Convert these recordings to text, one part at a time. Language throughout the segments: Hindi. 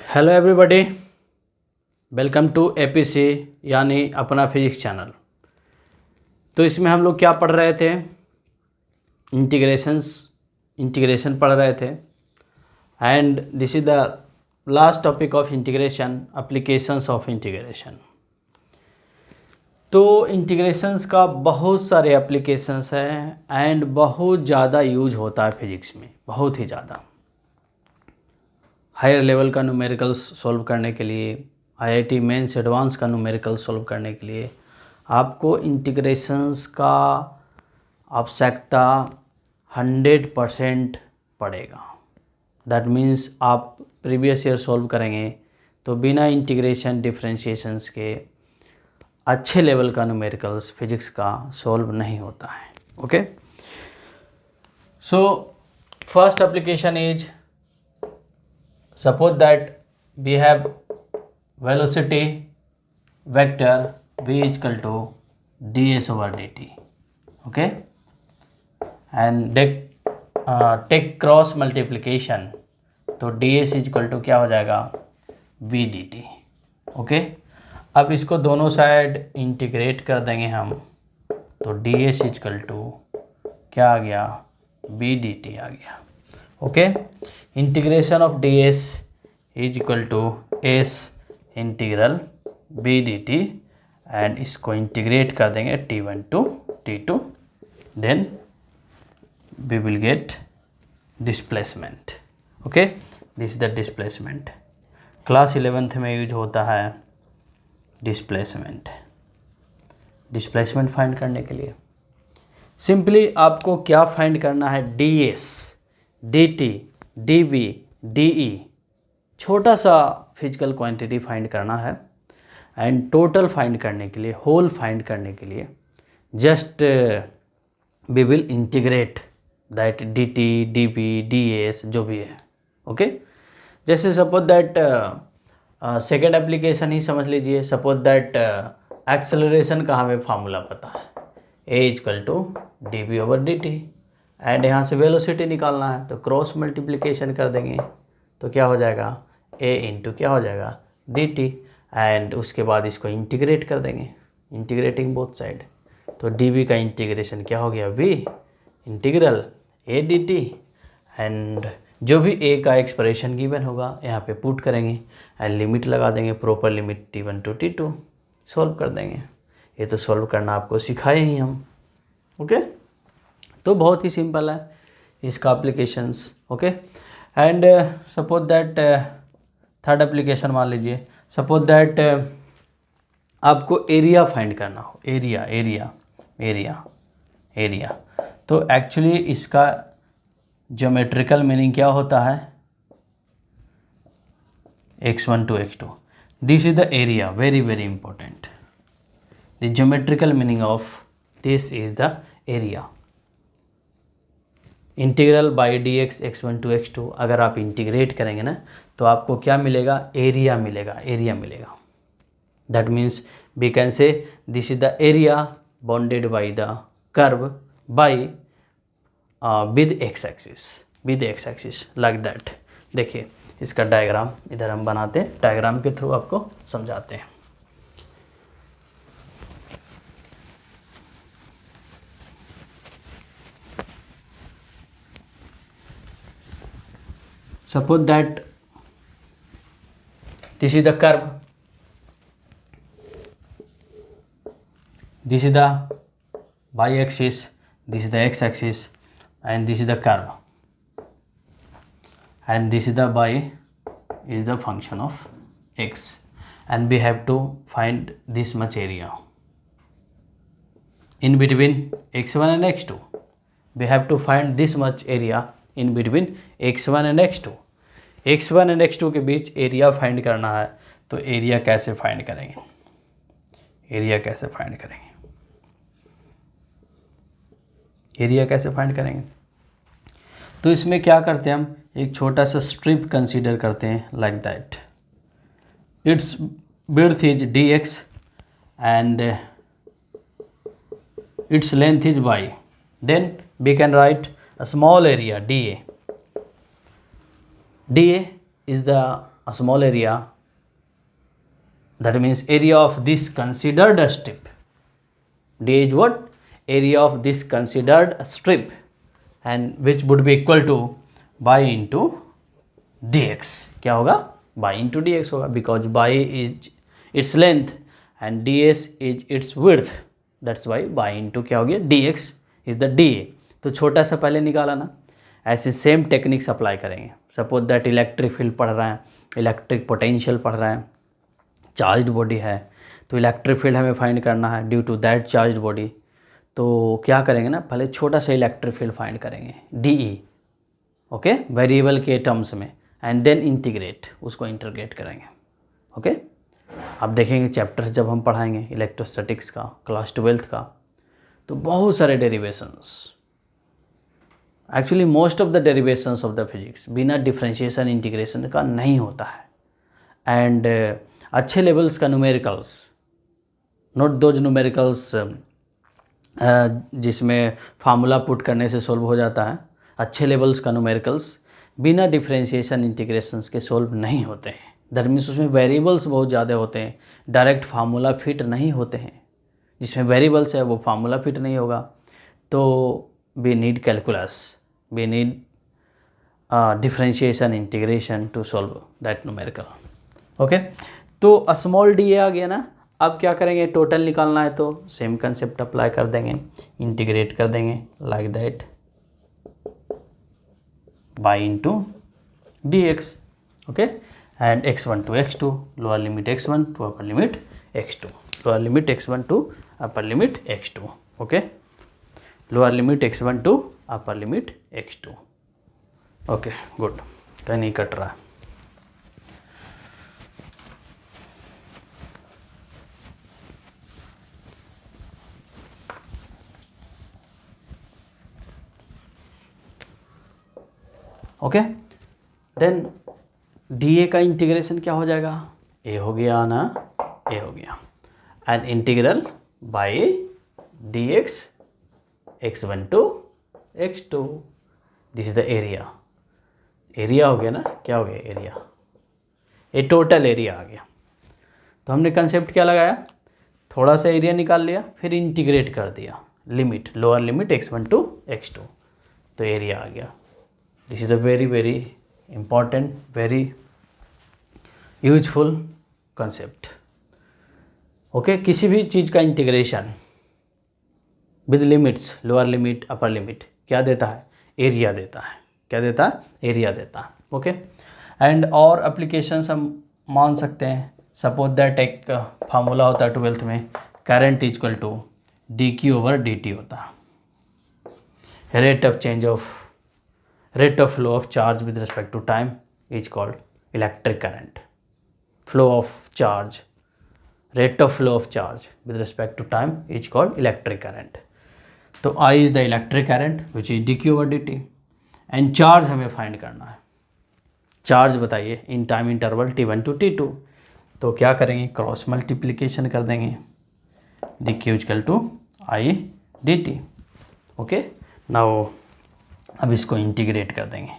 Hello everybody, welcome to APC यानी अपना फिजिक्स चैनल। तो इसमें हम लोग क्या पढ़ रहे थे? इंटीग्रेशन पढ़ रहे थे। And this is the last topic of integration, applications of integration. तो इंटीग्रेशंस का बहुत सारे एप्लीकेशंस हैं एंड बहुत ज़्यादा यूज होता है फिजिक्स में, बहुत ही ज़्यादा। हायर लेवल का न्यूमेरिकल्स सॉल्व करने के लिए, आईआईटी मेंस एडवांस का न्यूमेरिकल सॉल्व करने के लिए आपको इंटीग्रेशंस का आवश्यकता 100% पड़ेगा। दैट मीन्स आप प्रीवियस ईयर सॉल्व करेंगे तो बिना इंटीग्रेशन डिफरेंशिएशंस के अच्छे लेवल का न्यूमेरिकल्स फिजिक्स का सॉल्व नहीं होता है। Okay, so first application is, suppose that we have velocity vector v is equal to ds over dt. Okay, and take cross multiplication, तो ds is equal to क्या हो जाएगा? v dt. ओके, अब इसको दोनों साइड इंटीग्रेट कर देंगे हम, तो ds is equal to क्या आ गया? v dt आ गया। Okay, integration of d s is equal to s integral b d t, and इसको इंटीग्रेट कर देंगे T1 to T2, then we will get displacement. Okay, this is the displacement. Class 11th में यूज होता है डिस्प्लेसमेंट। डिस्प्लेसमेंट फाइंड करने के लिए सिंपली आपको क्या फाइंड करना है? D s, d t, d b, d e, छोटा सा फिजिकल क्वांटिटी फाइंड करना है। एंड टोटल फाइंड करने के लिए, होल फाइंड करने के लिए just we will integrate that d t, d b, d s जो भी है। ओके, जैसे सपोज दैट सेकेंड एप्लीकेशन ही समझ लीजिए। सपोज दैट एक्सेलरेशन का हमें फार्मूला पता है, a equal to d b over d t, and यहाँ से वेलोसिटी निकालना है तो क्रॉस मल्टीप्लिकेशन कर देंगे तो क्या हो जाएगा? a इंटू क्या हो जाएगा? डी टी, एंड उसके बाद इसको इंटीग्रेट कर देंगे, इंटीग्रेटिंग बोथ साइड, तो डी बी का इंटीग्रेशन क्या हो गया? v integral a D t, and जो भी a का एक्सप्रेशन गिवन होगा यहाँ पे पुट करेंगे एंड लिमिट लगा देंगे, proper limit T1 to T2, solve कर देंगे। ये तो सॉल्व करना आपको सिखाए ही हम। ओके, तो बहुत ही सिंपल है इसका applications. Okay, and suppose that third application मान लीजिए। सपोज दैट आपको एरिया फाइंड करना हो, एरिया एरिया एरिया एरिया, तो एक्चुअली इसका ज्योमेट्रिकल मीनिंग क्या होता है? x1 to x2, this is the area, very very important. The geometrical meaning of this is the area. Integral by d x x1 to x2, अगर आप इंटीग्रेट करेंगे ना तो आपको क्या मिलेगा? एरिया मिलेगा, एरिया मिलेगा। That means we can say this is the area bounded by the curve by with x axis, like that. देखिए इसका डायग्राम इधर हम बनाते हैं, डायग्राम के थ्रू आपको समझाते हैं। Suppose that this is the curve, this is the y-axis, this is the x-axis, and this is the curve, and this is the y is the function of x, and we have to find this much area in between x1 and x2. We have to find this much area in between x1 and x2. x1 and x2 के बीच एरिया फाइंड करना है, तो एरिया कैसे फाइंड करेंगे? एरिया कैसे फाइंड करेंगे? एरिया कैसे फाइंड करेंगे? तो इसमें क्या करते हैं हम? एक छोटा सा स्ट्रिप कंसीडर करते हैं, like that. It's width is dx and its length is y, then we can write a small area dA. dA is the a small area, that means area of this considered strip. D is what? Area of this considered strip, and which would be equal to by into dx. क्या होगा? by into dx होगा, because by is its length and ds is its width, that's why by into क्या हो गया? dx is the dA. तो छोटा सा पहले निकाला ना, ऐसे सेम टेक्निक्स अप्लाई करेंगे. सपोज दैट इलेक्ट्रिक फील्ड पढ़ रहे हैं, इलेक्ट्रिक पोटेंशियल पढ़ रहे हैं, चार्ज्ड बॉडी है, तो इलेक्ट्रिक फील्ड हमें फाइंड करना है due to that charged body. तो क्या करेंगे ना, पहले छोटा सा इलेक्ट्रिक फील्ड फाइंड करेंगे DE, ओके, वेरिएबल के टर्म्स में, एंड देन इंटीग्रेट, उसको इंटीग्रेट करेंगे. ओके, अब देखेंगे चैप्टर्स जब हम पढ़ाएंगे इलेक्ट्रोस्टैटिक्स का, क्लास 12th का, तो बहुत सारे derivations, actually most of the derivations of the physics बिना डिफ्रेंशिएशन इंटीग्रेशन का नहीं होता है. एंड अच्छे लेवल्स का न्यूमेरिकल्स, नोट दोज न्यूमेरिकल्स जिसमें फार्मूला पुट करने से सोल्व हो जाता है. अच्छे लेवल्स का न्यूमेरिकल्स बिना डिफ्रेंशिएशन इंटीग्रेशंस के सोल्व नहीं होते हैं. दैट मीन्स उसमें वेरिएबल्स बहुत ज़्यादा होते हैं, डायरेक्ट फार्मूला फिट नहीं होते हैं. जिसमें वेरिएबल्स है वो फार्मूला फिट नहीं होगा. तो we need calculus, we need differentiation integration to solve that numerical. Okay, तो स्मॉल डी आ गया ना. अब क्या करेंगे, टोटल निकालना है तो सेम कंसेप्ट अप्लाई कर देंगे, इंटीग्रेट कर देंगे like that by into d x. Okay, and x1 to x2, lower limit x1 to upper limit x2, lower limit x1 to upper limit x2. Okay, lower limit x1 to upper limit x2. Okay, good, कहीं नहीं कट रहा है. ओके, देन डी ए का इंटीग्रेशन क्या हो जाएगा? ए हो गया ना, ए हो गया, and integral by d x x1 to x2. This is the area. Area हो गया ना, क्या हो गया? एरिया, ये टोटल एरिया आ गया. तो हमने कंसेप्ट क्या लगाया, थोड़ा सा एरिया निकाल लिया, फिर इंटीग्रेट कर दिया limit, lower limit x1 to x2, तो एरिया आ गया. This is the very very important, very useful concept. Okay, किसी भी चीज़ का integration with limits, lower limit upper limit, क्या देता है? एरिया देता है. क्या देता है? एरिया देता है. ओके, एंड और एप्लीकेशंस हम मान सकते हैं. सपोज दैट एक फार्मूला होता है 12th में, current equal to dq over dt होता है. Rate of change of, rate of flow of charge with respect to time is called electric current. Flow of charge, rate of flow of charge with respect to time is called electric current. तो I is the electric current which is dq over dt, and charge हमें फाइंड करना है. चार्ज बताइए in time interval t1 to t2. तो क्या करेंगे, क्रॉस मल्टीप्लिकेशन कर देंगे, dq equal to I dt. Okay, now अब इसको इंटीग्रेट कर देंगे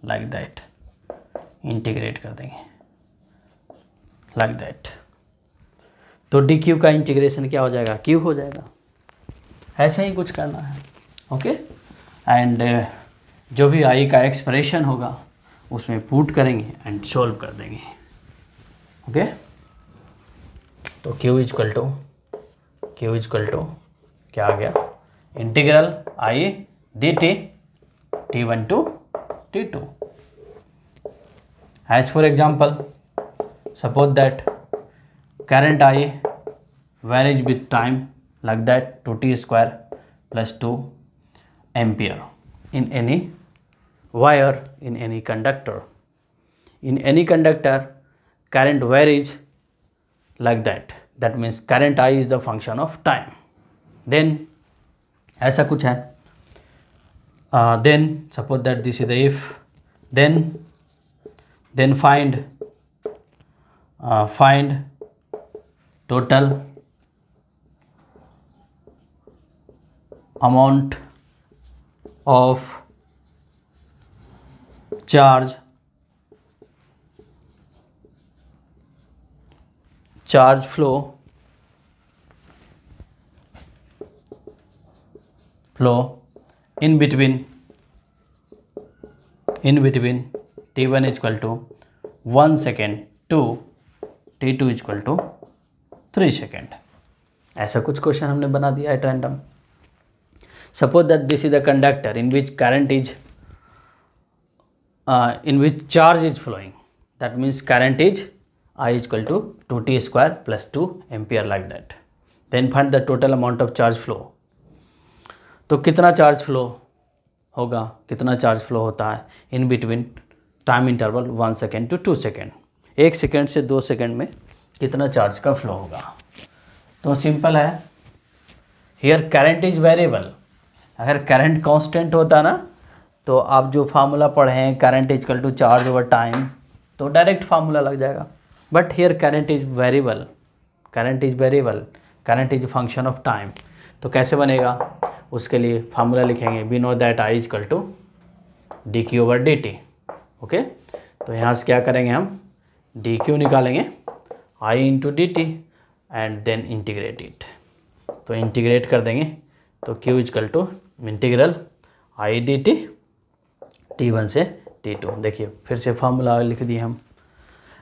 लाइक दैट, इंटीग्रेट कर देंगे लाइक दैट. तो डी क्यू का इंटीग्रेशन क्या हो जाएगा? क्यू हो जाएगा. ऐसा ही कुछ करना है. ओके, एंड जो भी आई का एक्सप्रेशन होगा उसमें पुट करेंगे एंड सॉल्व कर देंगे. ओके, तो क्यू इक्वल टू क्या आ गया? Integral I d t t1 to t2. As for example, suppose that current I varies with time like that 2t square plus 2 ampere in any wire, in any conductor. In any conductor, current varies like that. That means current I is the function of time. Then ऐसा कुछ है. Then suppose that this is the if, then find total amount of charge charge flow in between t1 is equal to 1 second to t2 is equal to 3 second। ऐसा कुछ क्वेश्चन हमने बना दिया है random. Suppose that this is the conductor in which current is in which charge is flowing, that means current is I is equal to 2t square plus 2 ampere like that। then find the total amount of charge flow। तो कितना चार्ज फ्लो होगा, कितना चार्ज फ्लो होता है in between time interval 1 second to 2 second, 1 second से 2 सेकेंड में कितना चार्ज का फ्लो होगा। तो सिंपल है, हियर करंट इज वेरिएबल। अगर करंट कांस्टेंट होता ना तो आप जो फार्मूला पढ़े हैं current is equal to charge over time, तो डायरेक्ट फार्मूला लग जाएगा। But here current is variable, current is function of time. तो कैसे बनेगा, उसके लिए फार्मूला लिखेंगे, we know that I is equal to d q over d t. Okay, तो यहाँ से क्या करेंगे, हम डी क्यू निकालेंगे आई into d t and then integrate it. तो इंटीग्रेट कर देंगे तो q is equal to integral I d t T1 से T2। देखिए फिर से फार्मूला लिख दिए हम,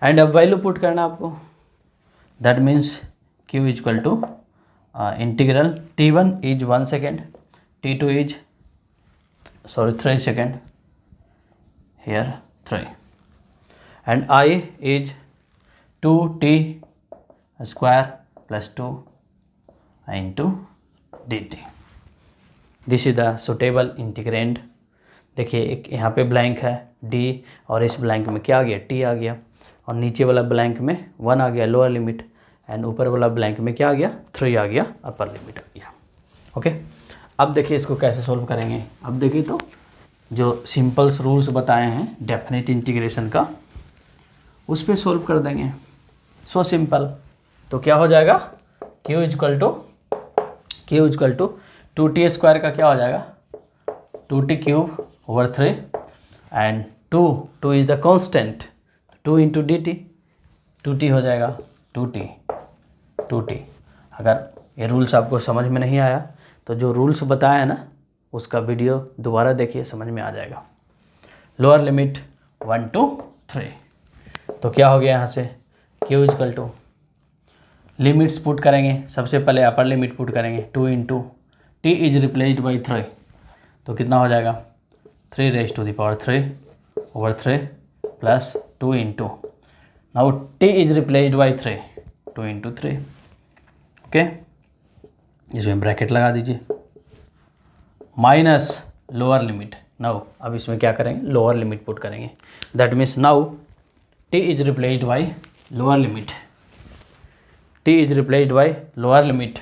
एंड अब वैल्यू पुट करना आपको। That means Q is equal to integral T1 is 1 second, T2 is 3 second, here 3, and I is 2t square plus 2 into dt। This is the suitable integrand. देखिए एक यहाँ पे ब्लैंक है d, और इस ब्लैंक में क्या आ गया, t आ गया, और नीचे वाला ब्लैंक में 1 आ गया लोअर लिमिट, एंड ऊपर वाला ब्लैंक में क्या आ गया, 3 आ गया, अपर लिमिट आ गया। ओके, अब देखिए इसको कैसे सोल्व करेंगे। अब देखिए तो जो सिंपल्स रूल्स बताए हैं डेफिनेट इंटीग्रेशन का, उस पर सोल्व कर देंगे। So simple. तो क्या हो जाएगा, q is equal to 2t square का क्या हो जाएगा, 2t cube over 3, and 2 is the constant, 2 into d t, 2t हो जाएगा 2t। अगर ये रूल्स आपको समझ में नहीं आया तो जो रूल्स बताया है ना उसका वीडियो दोबारा देखिए, समझ में आ जाएगा। लोअर लिमिट 1 to 3, तो क्या हो गया यहाँ से, q is equal to limits put करेंगे। सबसे पहले अपर लिमिट पुट करेंगे, 2 into t is replaced by 3, तो कितना हो जाएगा 3 raised to the power 3 over 3 plus 2 into, now t is replaced by 3, 2 into 3। Okay, इसमें ब्रैकेट लगा दीजिए, माइनस लोअर लिमिट। नाउ अब इसमें क्या करेंगे, लोअर लिमिट पुट करेंगे। That means now t is replaced by lower limit, t is replaced by lower limit,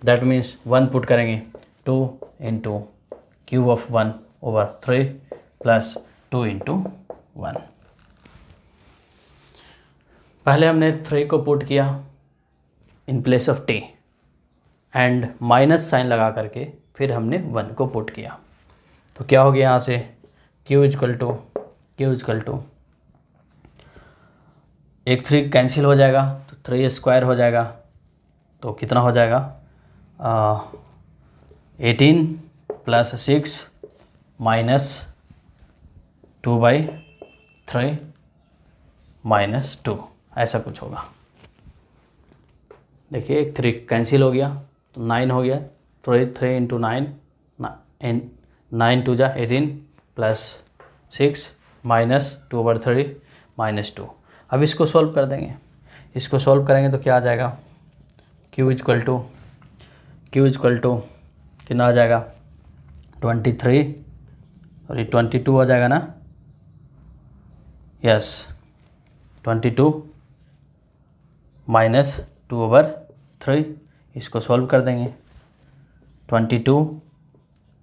that means 1 put करेंगे, 2 into cube of 1 over 3 plus 2 into 1। पहले हमने 3 को पुट किया in place of t, and minus sign लगा करके फिर हमने 1 को पुट किया। तो क्या हो गया यहाँ से, q इज इक्वल टू एक 3 कैंसिल हो जाएगा, तो 3 स्क्वायर हो जाएगा, तो कितना हो जाएगा 18 प्लस 6 माइनस 2/3 माइनस 2, ऐसा कुछ होगा। देखिए एक 3 कैंसिल हो गया तो 9 हो गया, 3 इंटू 9, 9 2 जा 18 प्लस 6 माइनस 2/3 माइनस 2। अब इसको सॉल्व कर देंगे। इसको सॉल्व करेंगे तो क्या आ जाएगा, q इज इक्वल टू कितना आ जाएगा 23, और ये 22 हो जाएगा ना, यस 22 माइनस 2/3। इसको सॉल्व कर देंगे, 22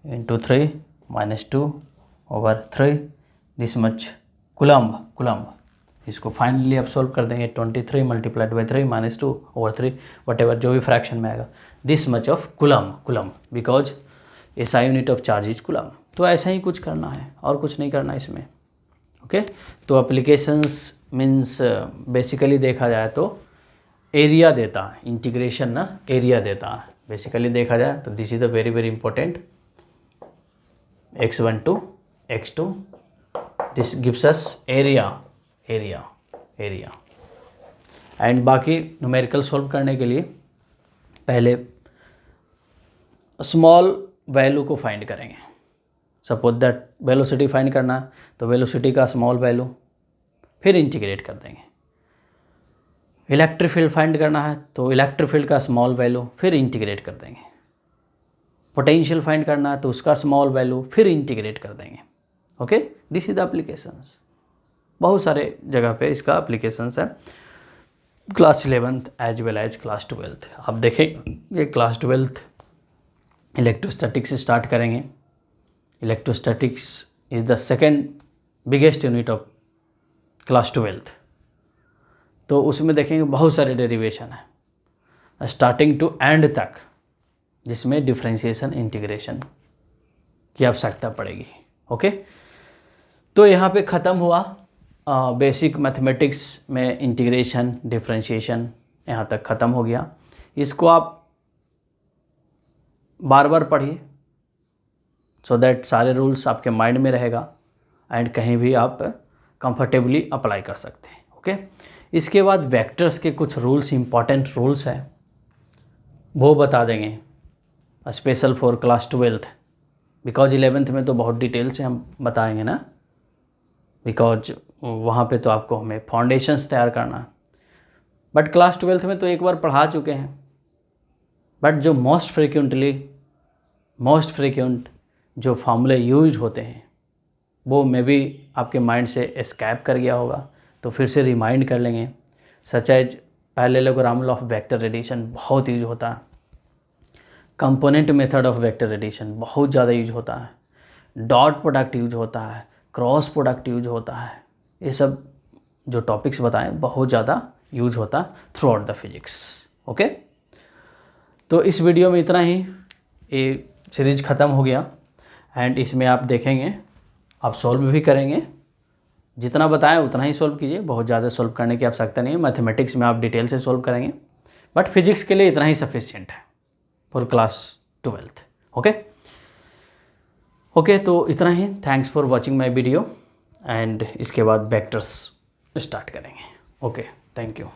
into 3 minus 2/3, this much coulomb. इसको फाइनली अब सॉल्व कर देंगे, 23 multiplied by 3 minus 2/3, what ever जो भी फ्रैक्शन में आएगा, this much of coulomb, because SI unit of charge is coulomb. तो ऐसा ही कुछ करना है और कुछ नहीं करना इसमें। ओके, तो एप्लीकेशंस मीन्स बेसिकली देखा जाए तो एरिया देता है, इंटीग्रेशन ना एरिया देता है बेसिकली देखा जाए तो। This is the very very important, x1 to x2, this gives us area area area. And बाकी न्यूमेरिकल सॉल्व करने के लिए पहले स्मॉल वैल्यू को फाइंड करेंगे। सपोज दैट वेलोसिटी फाइंड करना है तो वेलोसिटी का स्मॉल वैल्यू, फिर इंटीग्रेट कर देंगे। इलेक्ट्रिक फील्ड फाइंड करना है तो इलेक्ट्रिक फील्ड का स्मॉल वैल्यू, फिर इंटीग्रेट कर देंगे। पोटेंशियल फाइंड करना है तो उसका स्मॉल वैल्यू, फिर इंटीग्रेट कर देंगे। Okay, this is the applications. बहुत सारे जगह पे इसका एप्लीकेशंस है, class 11th as well as class 12th। आप देखें ये क्लास 12th इलेक्ट्रोस्टैटिक्स से स्टार्ट करेंगे। Electrostatics is the second biggest unit of class 12th। तो उसमें देखेंगे बहुत सारे डेरिवेशन है स्टार्टिंग टू एंड तक, जिसमें डिफरेंशिएशन इंटीग्रेशन की आवश्यकता पड़ेगी। ओके, तो यहाँ पे ख़त्म हुआ बेसिक मैथमेटिक्स में इंटीग्रेशन डिफरेंशिएशन, यहाँ तक ख़त्म हो गया। इसको आप बार बार पढ़िए सो दैट सारे रूल्स आपके माइंड में रहेगा एंड कहीं भी आप कंफर्टेबली अप्लाई कर सकते हैं। ओके, इसके बाद वेक्टर्स के कुछ रूल्स, इंपॉर्टेंट रूल्स हैं, वो बता देंगे special for class 12th, because 11th में तो बहुत डिटेल से हम बताएंगे ना, बिकॉज वहाँ पे तो आपको हमें फाउंडेशंस तैयार करना है। बट क्लास 12th में तो एक बार पढ़ा चुके हैं। बट जो मोस्ट फ्रिक्वेंट जो फार्मूले यूज होते हैं वो मे बी आपके माइंड से एस्केप कर गया होगा, तो फिर से रिमाइंड कर लेंगे। Such as parallelogram of vector addition बहुत यूज होता है, component method of vector addition बहुत ज़्यादा यूज होता है, डॉट प्रोडक्ट यूज होता है, क्रॉस प्रोडक्ट यूज होता है। ये सब जो टॉपिक्स बताएं बहुत ज़्यादा यूज होता है through out the physics. Okay, तो इस वीडियो में इतना ही, ये सीरीज ख़त्म हो गया एंड इसमें आप देखेंगे आप सॉल्व भी करेंगे। जितना बताएं उतना ही सॉल्व कीजिए, बहुत ज़्यादा सॉल्व करने की आवश्यकता नहीं है। मैथमेटिक्स में आप डिटेल से सॉल्व करेंगे, बट फिजिक्स के लिए इतना ही सफिशिएंट है फॉर क्लास 12th। ओके, तो इतना ही। Thanks for watching my video and इसके बाद वेक्टर्स स्टार्ट करेंगे। Okay, thank you.